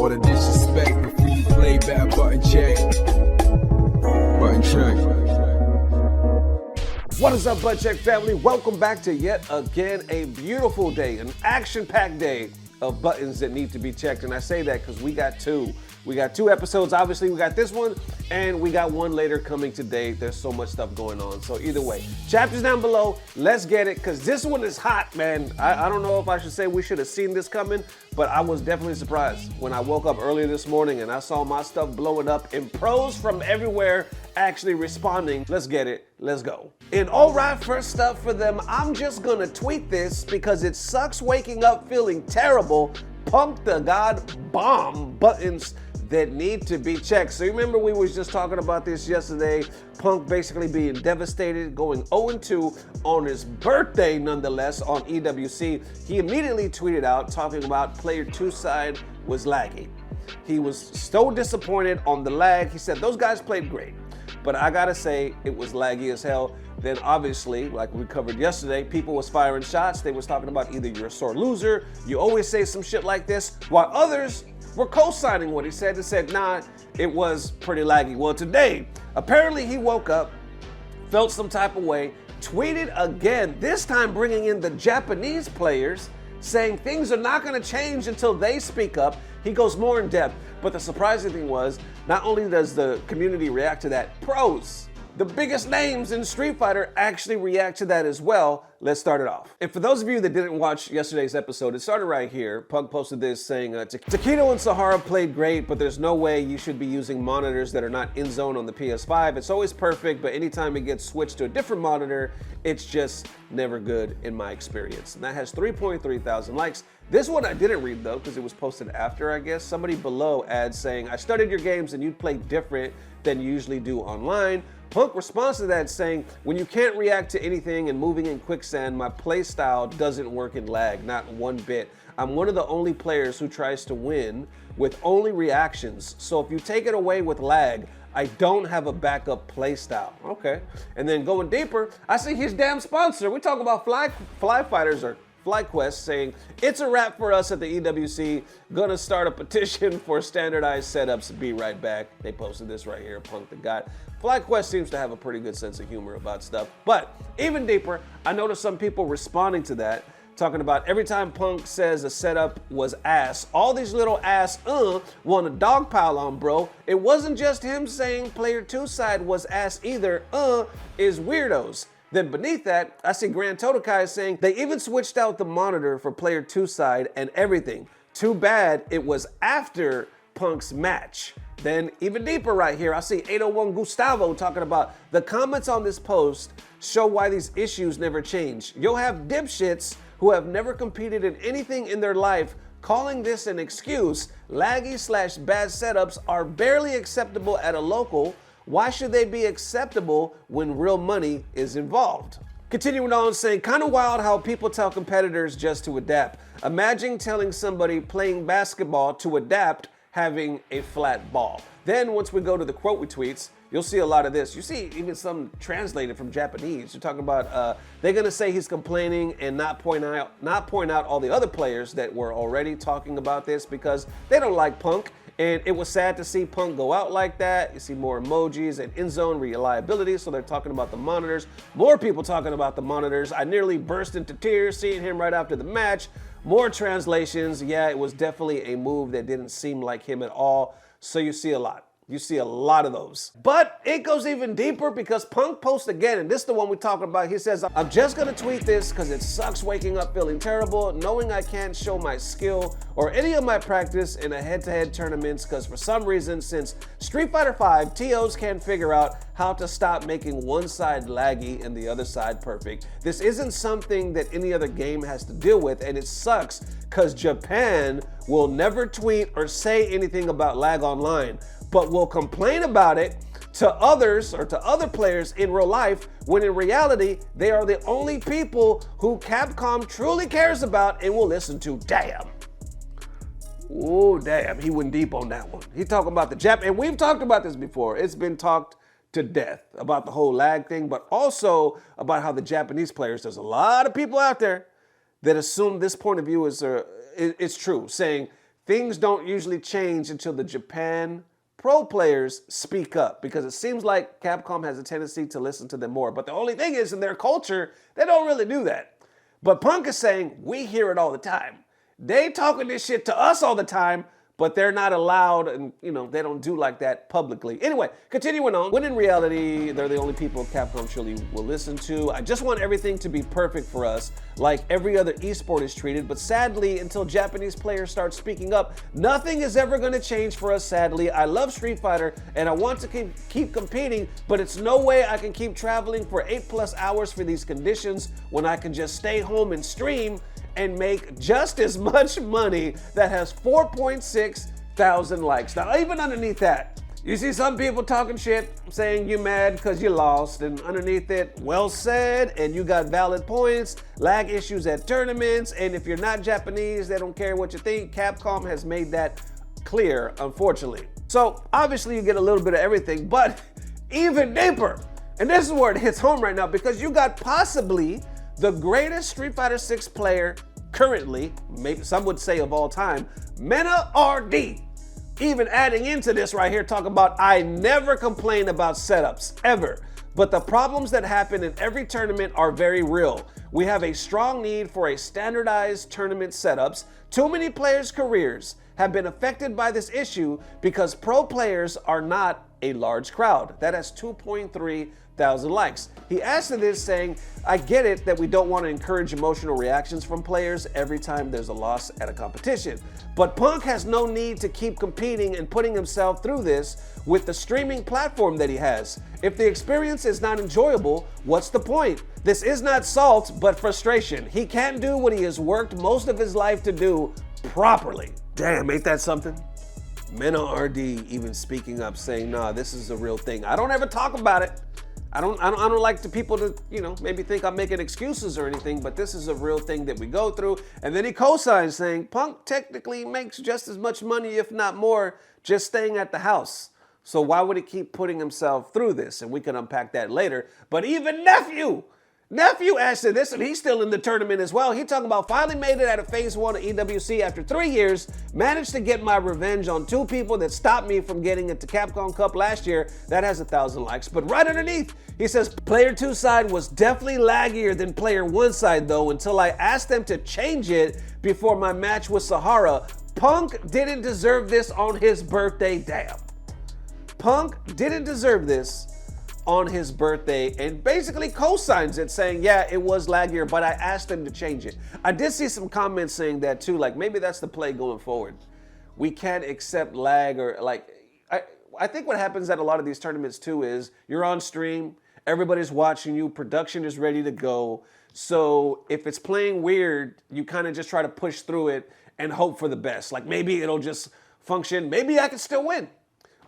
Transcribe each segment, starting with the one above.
All the disrespect before you play back, button check. Button check. What is up, Butt Check family? Welcome back to yet again a beautiful day, an action-packed day of buttons that need to be checked. And I say that because we got two. We got two episodes. Obviously, we got this one, and we got one later coming today. There's so much stuff going on. So either way, chapters down below. Let's get it, because this one is hot, man. I don't know if I should say we should have seen this coming, but I was definitely surprised when I woke up earlier this morning and I saw my stuff blowing up and pros from everywhere actually responding. Let's get it. Let's go. And all right, first up for them, I'm just gonna tweet this because it sucks waking up feeling terrible. Punk the God bomb buttons that need to be checked. So remember, we was just talking about this yesterday. Punk basically being devastated, going 0-2 on his birthday nonetheless on EWC. He immediately tweeted out talking about player 2 side was laggy. He was so disappointed on the lag. He said those guys played great, but I gotta say it was laggy as hell. Then obviously, like we covered yesterday, people was firing shots. They was talking about either you're a sore loser, you always say some shit like this, while others were co-signing what he said and said, nah, it was pretty laggy. Well, today, apparently he woke up, felt some type of way, tweeted again, this time bringing in the Japanese players, saying things are not gonna change until they speak up. He goes more in depth, but the surprising thing was, not only does the community react to that, pros, the biggest names in Street Fighter actually react to that as well. Let's start it off. And for those of you that didn't watch yesterday's episode, it started right here. Punk posted this saying, Taquito and Sahara played great, but there's no way you should be using monitors that are not in zone on the PS5. It's always perfect, but anytime it gets switched to a different monitor, it's just never good in my experience. And that has 3.3 thousand likes. This one I didn't read though, because it was posted after, I guess. Somebody below adds saying, I studied your games and you play different than you usually do online. Punk responds to that saying, when you can't react to anything and moving in quicksand, my play style doesn't work in lag, not one bit. I'm one of the only players who tries to win with only reactions. So if you take it away with lag, I don't have a backup play style. Okay. And then going deeper, I see his damn sponsor. We talk about Fly Fighters or FlyQuest saying, it's a wrap for us at the EWC. Gonna start a petition for standardized setups. Be right back. They posted this right here, Punk the God. FlyQuest seems to have a pretty good sense of humor about stuff. But even deeper, I noticed some people responding to that, talking about every time Punk says a setup was ass, all these little ass want a dog pile on, bro. It wasn't just him saying player 2 side was ass either. Is weirdos. Then beneath that, I see Grand Totokai saying they even switched out the monitor for player 2 side and everything. Too bad it was after Punk's match. Then even deeper right here, I see 801 Gustavo talking about the comments on this post show why these issues never change. You'll have dipshits who have never competed in anything in their life calling this an excuse. Laggy/bad setups are barely acceptable at a local. Why should they be acceptable when real money is involved? Continuing on saying, kind of wild how people tell competitors just to adapt. Imagine telling somebody playing basketball to adapt having a flat ball. Then once we go to the quote retweets, you'll see a lot of this. You see even some translated from Japanese. You're talking about, they're gonna say he's complaining and not point out all the other players that were already talking about this because they don't like Punk. And it was sad to see Punk go out like that. You see more emojis and in-zone reliability, so they're talking about the monitors. More people talking about the monitors. I nearly burst into tears seeing him right after the match. More translations. Yeah, it was definitely a move that didn't seem like him at all. So you see a lot. You see a lot of those. But it goes even deeper because Punk posts again, and this is the one we're talking about. He says, I'm just gonna tweet this because it sucks waking up feeling terrible, knowing I can't show my skill or any of my practice in a head-to-head tournaments because for some reason, since Street Fighter V, TOs can't figure out how to stop making one side laggy and the other side perfect. This isn't something that any other game has to deal with, and it sucks because Japan will never tweet or say anything about lag online, but will complain about it to others or to other players in real life when in reality, they are the only people who Capcom truly cares about and will listen to. Damn. Oh, damn. He went deep on that one. He talking about the Jap, and we've talked about this before. It's been talked to death about the whole lag thing, but also about how the Japanese players, there's a lot of people out there that assume this point of view is it's true, saying things don't usually change until the Japan pro players speak up, because it seems like Capcom has a tendency to listen to them more. But the only thing is, in their culture, they don't really do that. But Punk is saying, we hear it all the time. They talking this shit to us all the time, but they're not allowed, and they don't do like that publicly. Anyway, continuing on, when in reality, they're the only people Capcom surely will listen to. I just want everything to be perfect for us, like every other esport is treated, but sadly, until Japanese players start speaking up, nothing is ever gonna change for us, sadly. I love Street Fighter, and I want to keep competing, but it's no way I can keep traveling for 8+ hours for these conditions when I can just stay home and stream and make just as much money that has 4.6 thousand likes. Now, even underneath that, you see some people talking shit, saying you mad because you lost, and underneath it, well said, and you got valid points, lag issues at tournaments, and if you're not Japanese, they don't care what you think. Capcom has made that clear, unfortunately. So, obviously, you get a little bit of everything, but even deeper, and this is where it hits home right now, because you got possibly the greatest Street Fighter 6 player currently, maybe some would say of all time, MenaRD, even adding into this right here, talking about, I never complain about setups, ever. But the problems that happen in every tournament are very real. We have a strong need for a standardized tournament setups. Too many players' careers have been affected by this issue because pro players are not a large crowd. That has 2.3 thousand likes. He asked to this saying, I get it that we don't want to encourage emotional reactions from players every time there's a loss at a competition. But Punk has no need to keep competing and putting himself through this with the streaming platform that he has. If the experience is not enjoyable, what's the point? This is not salt, but frustration. He can't do what he has worked most of his life to do properly. Damn, ain't that something? MenaRD even speaking up, saying, nah, this is a real thing. I don't ever talk about it. I don't like the people to, maybe think I'm making excuses or anything, but this is a real thing that we go through. And then he co-signs saying, Punk technically makes just as much money, if not more, just staying at the house. So why would he keep putting himself through this? And we can unpack that later. But even Nephew asked this, and he's still in the tournament as well. He talking about finally made it out of phase 1 of EWC after 3 years, managed to get my revenge on 2 people that stopped me from getting into Capcom Cup last year. That has 1,000 likes. But right underneath, he says, player 2 side was definitely laggier than player 1 side though, until I asked them to change it before my match with Sahara. Punk didn't deserve this on his birthday, damn. Punk didn't deserve this on his birthday, and basically co-signs it, saying, yeah, it was laggier, but I asked him to change it. I did see some comments saying that too, like maybe that's the play going forward. We can't accept lag, or like, I think what happens at a lot of these tournaments too is you're on stream, everybody's watching you, production is ready to go. So if it's playing weird, you kind of just try to push through it and hope for the best. Like maybe it'll just function, maybe I can still win.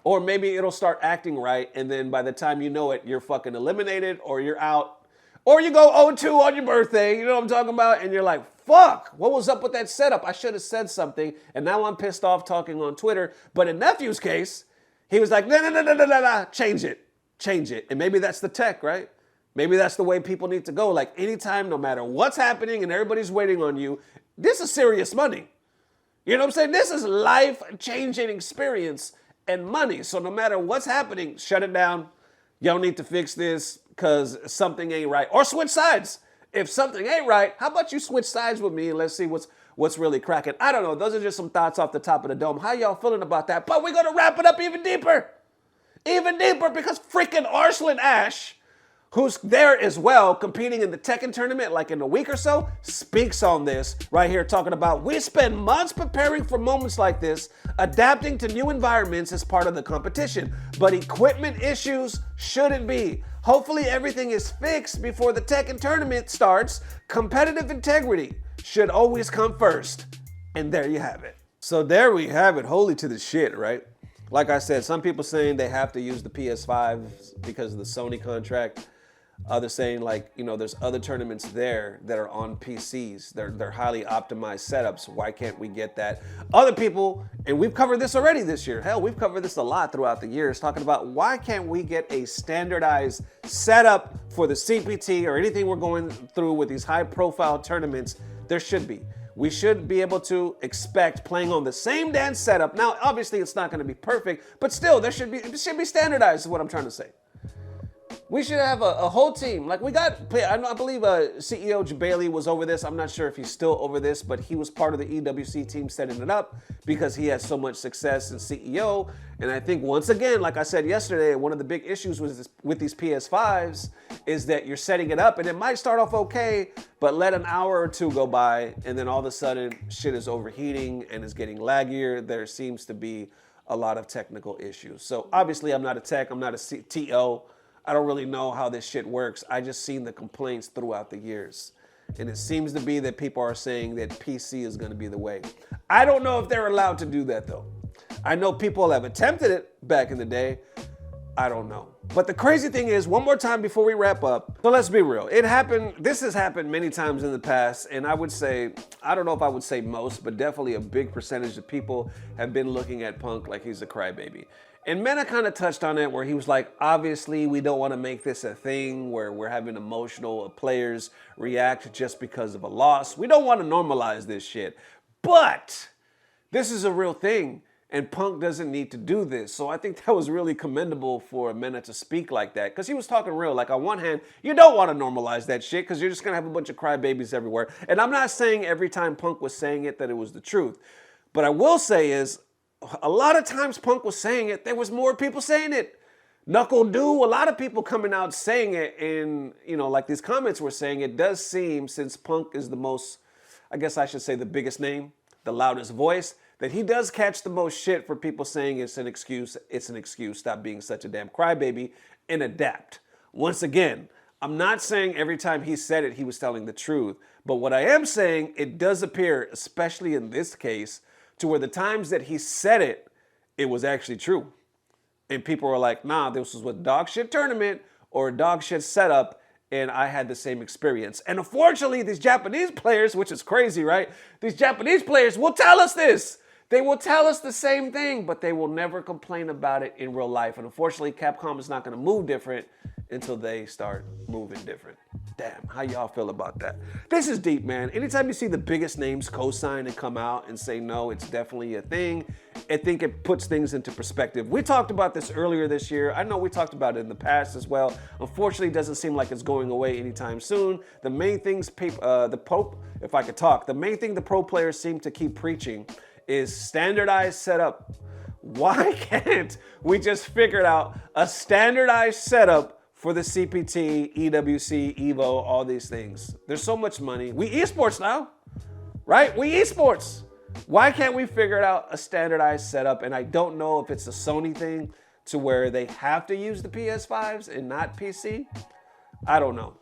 Or maybe it'll start acting right, and then by the time you know it, you're fucking eliminated, or you're out, or you go 0-2 on your birthday, you know what I'm talking about? And you're like, fuck, what was up with that setup? I should have said something, and now I'm pissed off talking on Twitter. But in Nephew's case, he was like, no, change it. And maybe that's the tech, right? Maybe that's the way people need to go. Like anytime, no matter what's happening and everybody's waiting on you, this is serious money. You know what I'm saying? This is life-changing experience and money. So no matter what's happening, shut it down. Y'all need to fix this because something ain't right. Or switch sides. If something ain't right, how about you switch sides with me and let's see what's really cracking. I don't know. Those are just some thoughts off the top of the dome. How y'all feeling about that? But we're going to wrap it up even deeper. Even deeper, because freaking Arslan Ash, who's there as well, competing in the Tekken tournament like in a week or so, speaks on this right here, talking about, we spend months preparing for moments like this, adapting to new environments as part of the competition, but equipment issues shouldn't be. Hopefully everything is fixed before the Tekken tournament starts. Competitive integrity should always come first. And there you have it. So there we have it, holy to the shit, right? Like I said, some people saying they have to use the PS5 because of the Sony contract. Others saying like, there's other tournaments there that are on PCs. They're highly optimized setups. Why can't we get that? Other people, and we've covered this already this year. Hell, we've covered this a lot throughout the years, talking about why can't we get a standardized setup for the CPT or anything we're going through with these high profile tournaments. There should be. we should be able to expect playing on the same dance setup. Now, obviously, it's not going to be perfect, but still, it should be standardized, is what I'm trying to say. We should have a whole team. Like we got, I believe CEO Jabali was over this. I'm not sure if he's still over this, but he was part of the EWC team setting it up because he has so much success as CEO. And I think once again, like I said yesterday, one of the big issues with these PS5s is that you're setting it up and it might start off okay, but let an hour or two go by and then all of a sudden shit is overheating and is getting laggier. There seems to be a lot of technical issues. So obviously I'm not a tech, I'm not a TO. I don't really know how this shit works. I just seen the complaints throughout the years. And it seems to be that people are saying that PC is gonna be the way. I don't know if they're allowed to do that though. I know people have attempted it back in the day. I don't know. But the crazy thing is, one more time before we wrap up, so let's be real. This has happened many times in the past, and I would say, I don't know if I would say most, but definitely a big percentage of people have been looking at Punk like he's a crybaby. And Mena kind of touched on it where he was like, obviously we don't want to make this a thing where we're having emotional players react just because of a loss. We don't want to normalize this shit. But this is a real thing and Punk doesn't need to do this. So I think that was really commendable for Mena to speak like that because he was talking real. Like on one hand, you don't want to normalize that shit because you're just going to have a bunch of crybabies everywhere. And I'm not saying every time Punk was saying it that it was the truth. But I will say is, a lot of times Punk was saying it, there was more people saying it. Knuckle Do, a lot of people coming out saying it, and like these comments were saying, it does seem, since Punk is the most, I guess I should say the biggest name, the loudest voice, that he does catch the most shit for people saying it's an excuse, stop being such a damn crybaby, and adapt. Once again, I'm not saying every time he said it, he was telling the truth, but what I am saying, it does appear, especially in this case, to where the times that he said it, it was actually true. And people were like, nah, this was a dog shit tournament or a dog shit setup, and I had the same experience. And unfortunately, these Japanese players, which is crazy, right? These Japanese players will tell us this. They will tell us the same thing, but they will never complain about it in real life. And unfortunately, Capcom is not gonna move different until they start moving different. Damn, how y'all feel about that? This is deep, man. Anytime you see the biggest names co-sign and come out and say, no, it's definitely a thing, I think it puts things into perspective. We talked about this earlier this year. I know we talked about it in the past as well. Unfortunately, it doesn't seem like it's going away anytime soon. The main things, the Pope, if I could talk, the main thing the pro players seem to keep preaching is standardized setup. Why can't we just figure out a standardized setup for the CPT, EWC, EVO, all these things? There's so much money. We esports now, right? We esports. Why can't we figure out a standardized setup? And I don't know if it's a Sony thing to where they have to use the PS5s and not PC. I don't know.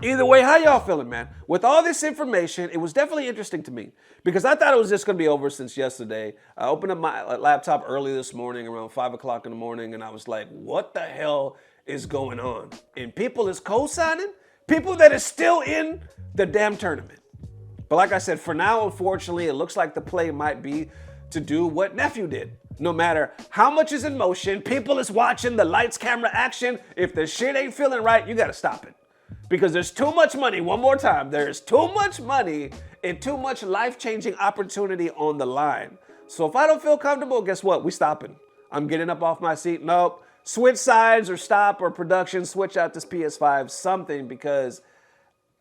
Either way, how y'all feeling, man? With all this information, it was definitely interesting to me because I thought it was just going to be over since yesterday. I opened up my laptop early this morning around 5 o'clock in the morning and I was like, what the hell is going on? And people is co-signing? People that is still in the damn tournament. But like I said, for now, unfortunately, it looks like the play might be to do what Nephew did. No matter how much is in motion, people is watching the lights, camera, action. If the shit ain't feeling right, you got to stop it. Because there's too much money, one more time, there's too much money and too much life-changing opportunity on the line. So if I don't feel comfortable, guess what? We stopping. I'm getting up off my seat. Nope. Switch sides or stop or production, switch out this PS5, something, because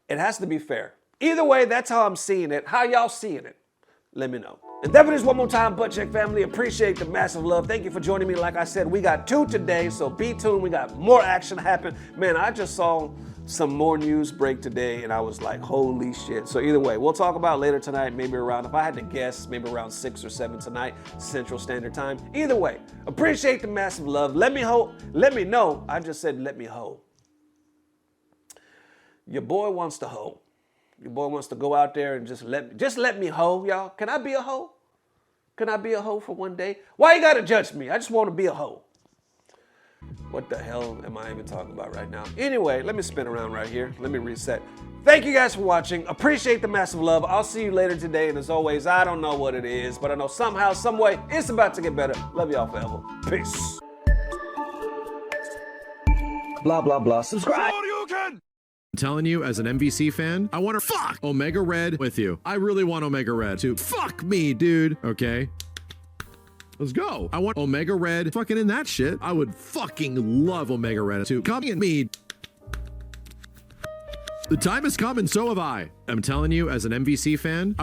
it has to be fair. Either way, that's how I'm seeing it. How y'all seeing it? Let me know. And that is one more time, Butt Check family. Appreciate the massive love. Thank you for joining me. Like I said, we got 2 today, so be tuned. We got more action happen. Man, I just saw some more news break today, and I was like, holy shit. So either way, we'll talk about later tonight, maybe around, if I had to guess, maybe around 6 or 7 tonight, Central Standard Time. Either way, appreciate the massive love. Let me know. I just said, let me hoe. Your boy wants to hoe. Your boy wants to go out there and just let me hoe, y'all. Can I be a hoe? Can I be a hoe for one day? Why you gotta judge me? I just want to be a hoe. What the hell am I even talking about right now? Anyway, let me spin around right here. Let me reset. Thank you guys for watching. Appreciate the massive love. I'll see you later today. And as always, I don't know what it is, but I know somehow, some way, it's about to get better. Love y'all forever. Peace. Blah, blah, blah. Subscribe. telling you, as an MVC fan, I want to fuck Omega Red with you. I really want Omega Red to fuck me, dude. Okay? Let's go. I want Omega Red fucking in that shit. I would fucking love Omega Red to come in me. The time has come and so have I. I'm telling you, as an MVC fan,